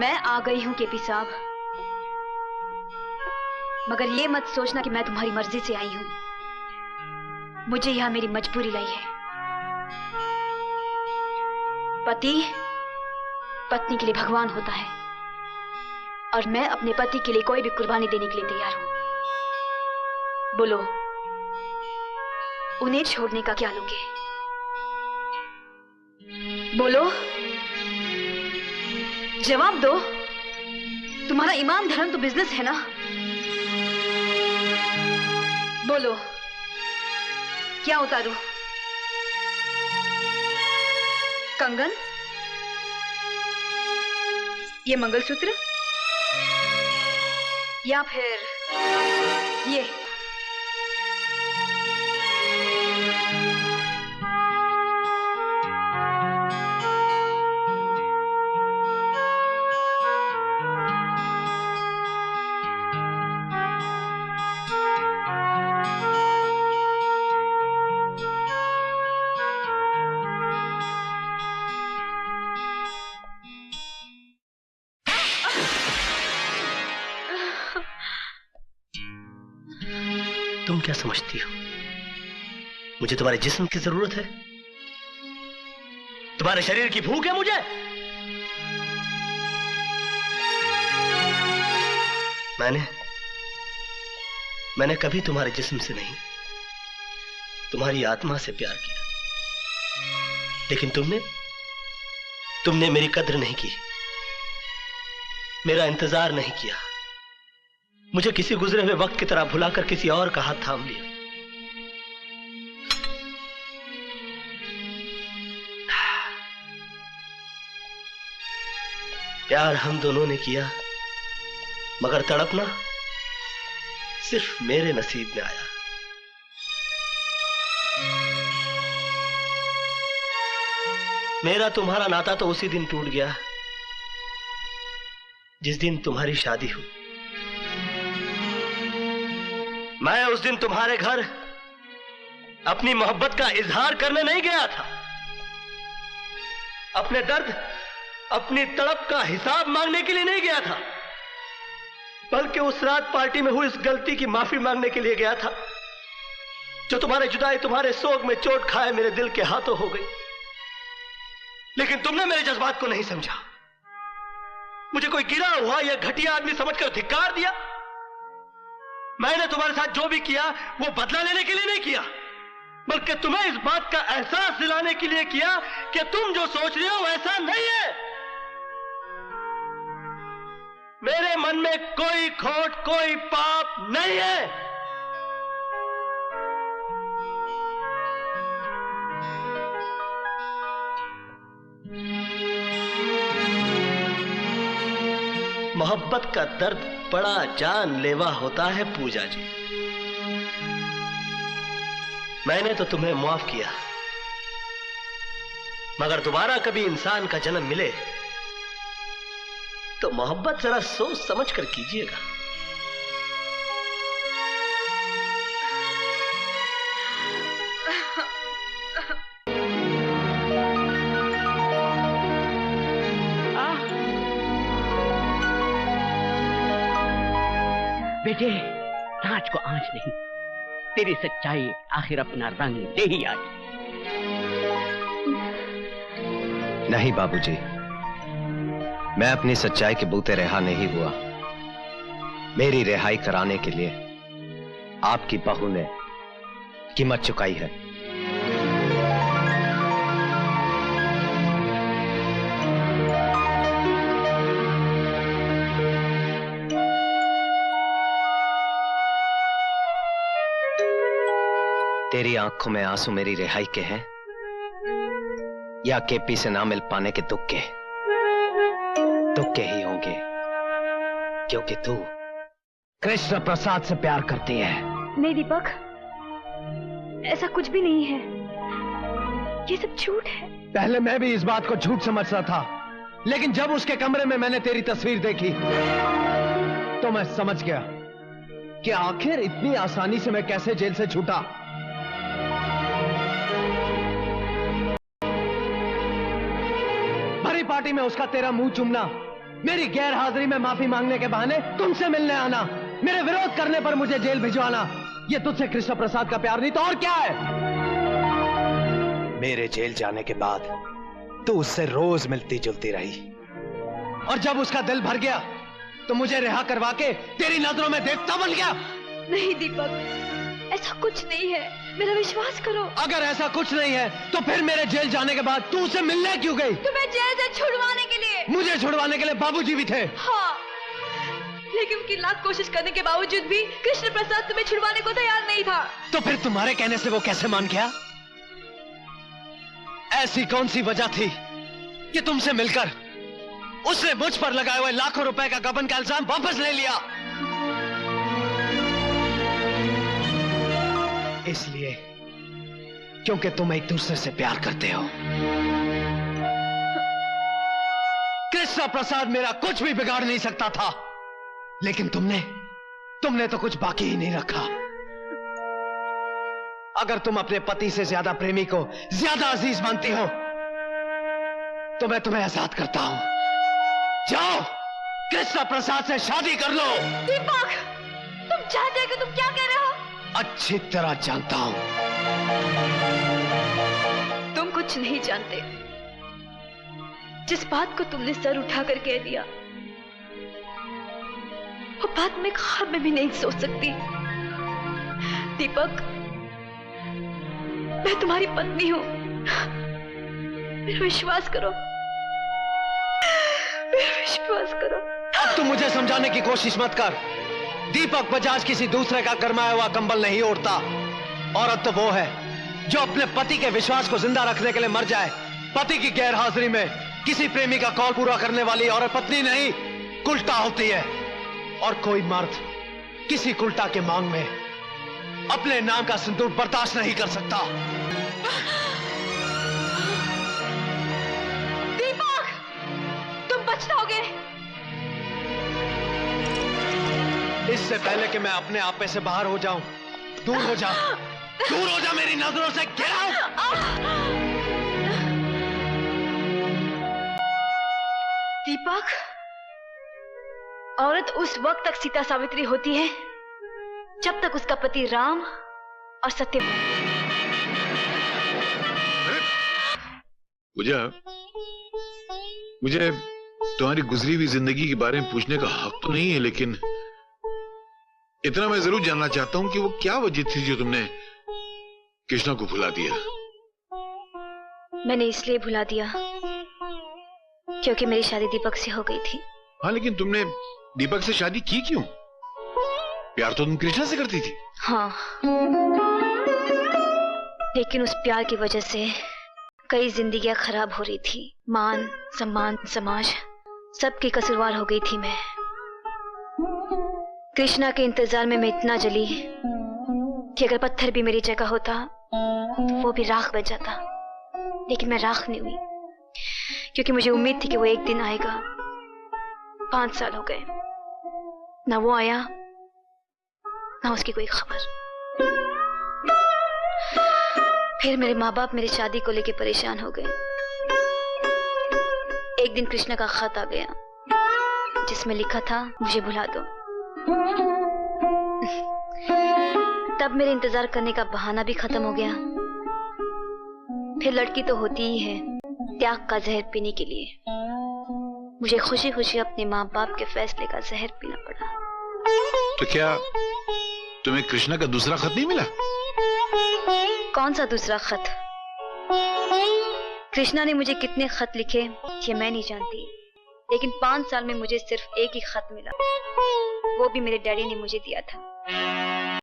मैं आ गई हूं केपी साहब, मगर ये मत सोचना कि मैं तुम्हारी मर्जी से आई हूं। मुझे यहां मेरी मजबूरी लाई है। पति पत्नी के लिए भगवान होता है और मैं अपने पति के लिए कोई भी कुर्बानी देने के लिए तैयार हूं। बोलो, उन्हें छोड़ने का क्या लोगे? बोलो, जवाब दो। तुम्हारा ईमान धर्म तो बिजनेस है ना? बोलो, क्या उतारूं? कंगन, ये मंगलसूत्र, या फिर ये? तुम क्या समझती हो मुझे तुम्हारे जिस्म की जरूरत है? तुम्हारे शरीर की भूख है मुझे? मैंने कभी तुम्हारे जिस्म से नहीं, तुम्हारी आत्मा से प्यार किया। लेकिन तुमने मेरी कद्र नहीं की, मेरा इंतजार नहीं किया। मुझे किसी गुजरे हुए वक्त की तरह भुलाकर किसी और का हाथ थाम लिया। प्यार हम दोनों ने किया, मगर तड़पना सिर्फ मेरे नसीब में आया। मेरा तुम्हारा नाता तो उसी दिन टूट गया जिस दिन तुम्हारी शादी हुई। मैं उस दिन तुम्हारे घर अपनी मोहब्बत का इजहार करने नहीं गया था, अपने दर्द, अपनी तड़प का हिसाब मांगने के लिए नहीं गया था, बल्कि उस रात पार्टी में हुई इस गलती की माफी मांगने के लिए गया था जो तुम्हारे जुदाई, तुम्हारे सोग में चोट खाए मेरे दिल के हाथों हो गई। लेकिन तुमने मेरे जज्बात को नहीं समझा, मुझे कोई गिरा हुआ या घटिया आदमी समझकर धिक्कार दिया। मैंने तुम्हारे साथ जो भी किया वो बदला लेने के लिए नहीं किया, बल्कि तुम्हें इस बात का एहसास दिलाने के लिए किया कि तुम जो सोच रहे हो वैसा नहीं है। मेरे मन में कोई खोट, कोई पाप नहीं है। मोहब्बत का दर्द बड़ा जानलेवा होता है पूजा जी। मैंने तो तुम्हें माफ किया, मगर दोबारा कभी इंसान का जन्म मिले तो मोहब्बत जरा सोच समझ कर कीजिएगा। बेटे, कांच को आंच नहीं, तेरी सच्चाई आखिर अपना रंग ले ही आई। नहीं बाबूजी, मैं अपनी सच्चाई के बूते रिहा नहीं हुआ। मेरी रिहाई कराने के लिए आपकी बहू ने कीमत चुकाई है। तेरी आंखों में आंसू मेरी रिहाई के हैं या केपी से ना मिल पाने के दुख के? दुख के ही होंगे, क्योंकि तू कृष्ण प्रसाद से प्यार करती है। नहीं दीपक, ऐसा कुछ भी नहीं है, ये सब झूठ है। पहले मैं भी इस बात को झूठ समझता था, लेकिन जब उसके कमरे में मैंने तेरी तस्वीर देखी तो मैं समझ गया कि आखिर इतनी आसानी से मैं कैसे जेल से छूटा। भरी पार्टी में उसका तेरा मुंह चूमना मेरी गैर हाजिरी में माफी मांगने के बहाने तुमसे मिलने आना, मेरे विरोध करने पर मुझे जेल भिजवाना, ये तुझसे कृष्ण प्रसाद का प्यार नहीं तो और क्या है? मेरे जेल जाने के बाद तू उससे रोज मिलती जुलती रही, और जब उसका दिल भर गया तो मुझे रिहा करवा के तेरी नजरों में देवता बन गया। नहीं दीपक, ऐसा कुछ नहीं है, मेरा विश्वास करो। अगर ऐसा कुछ नहीं है तो फिर मेरे जेल जाने के बाद तू उससे मिलने क्यों गई? तुम्हें जेल से छुड़वाने के लिए। मुझे छुड़वाने के लिए बाबूजी भी थे। हाँ, लेकिन उनकी लाख कोशिश करने के बावजूद भी कृष्ण प्रसाद तुम्हें छुड़वाने को तैयार नहीं था। तो फिर तुम्हारे कहने से वो कैसे मान गया? ऐसी कौन सी वजह थी कि तुमसे मिलकर उसने मुझ पर लगाए हुए लाखों रुपए का गबन का इल्जाम वापस ले लिया? इसलिए क्योंकि तुम एक दूसरे से प्यार करते हो। कृष्ण प्रसाद मेरा कुछ भी बिगाड़ नहीं सकता था, लेकिन तुमने तो कुछ बाकी ही नहीं रखा। अगर तुम अपने पति से ज्यादा प्रेमी को ज्यादा अजीज मानती हो तो मैं तुम्हें आजाद करता हूं। जाओ, कृष्ण प्रसाद से शादी कर लो। दीपक, तुम जानते हो कि तुम क्या कह रहे हो? अच्छी तरह जानता हूं। तुम कुछ नहीं जानते। जिस बात को तुमने सर उठाकर कह दिया, वो बात मैं ख्वाब में भी नहीं सोच सकती। दीपक, मैं तुम्हारी पत्नी हूं, मेरा विश्वास करो, मेरा विश्वास करो। अब तुम मुझे समझाने की कोशिश मत कर। दीपक बजाज किसी दूसरे का गरमाया हुआ कंबल नहीं ओढ़ता। औरत तो वो है जो अपने पति के विश्वास को जिंदा रखने के लिए मर जाए। पति की गैर हाजिरी में किसी प्रेमी का कॉल पूरा करने वाली औरत पत्नी नहीं, कुल्टा होती है। और कोई मर्द किसी कुल्टा के मांग में अपने नाम का सिंदूर बर्दाश्त नहीं कर सकता। दीपक, तुम पछताओगे। इससे पहले कि मैं अपने आप में से बाहर हो जाऊं, दूर हो जा, दूर हो जा मेरी नजरों से। Get out. दीपक, औरत उस वक्त तक सीता सावित्री होती है जब तक उसका पति राम और सत्य। पूजा, मुझे तुम्हारी गुजरी हुई जिंदगी के बारे में पूछने का हक तो नहीं है, लेकिन इतना मैं जरूर जानना चाहता हूं कि वो क्या वजह थी जो तुमने कृष्णा को भुला दिया। मैंने इसलिए भुला दिया क्योंकि मेरी शादी दीपक से हो गई थी। हाँ, लेकिन तुमने दीपक से शादी की क्यों? प्यार तो तुम कृष्णा से करती थी। हाँ, लेकिन उस प्यार की वजह से कई जिंदगियां खराब हो रही थी। मान सम्मान समाज सबकी कसूरवार हो गई थी मैं। कृष्णा के इंतजार में मैं इतना जली कि अगर पत्थर भी मेरी जगह होता तो वो भी राख बच जाता। लेकिन मैं राख नहीं हुई क्योंकि मुझे उम्मीद थी कि वो एक दिन आएगा। 5 साल हो गए, ना वो आया ना उसकी कोई खबर। फिर मेरे माँ बाप मेरी शादी को लेकर परेशान हो गए। एक दिन कृष्णा का खत आ गया जिसमें लिखा था मुझे भुला दो। तब मेरे इंतजार करने का बहाना भी खत्म हो गया। फिर लड़की तो होती ही है त्याग का जहर पीने के लिए। मुझे खुशी खुशी अपने माँ बाप के फैसले का जहर पीना पड़ा। तो क्या तुम्हें कृष्णा का दूसरा खत नहीं मिला? कौन सा दूसरा खत? कृष्णा ने मुझे कितने खत लिखे ये मैं नहीं जानती, लेकिन 5 साल में मुझे सिर्फ एक ही खत मिला। वो भी मेरे डैडी ने मुझे दिया था।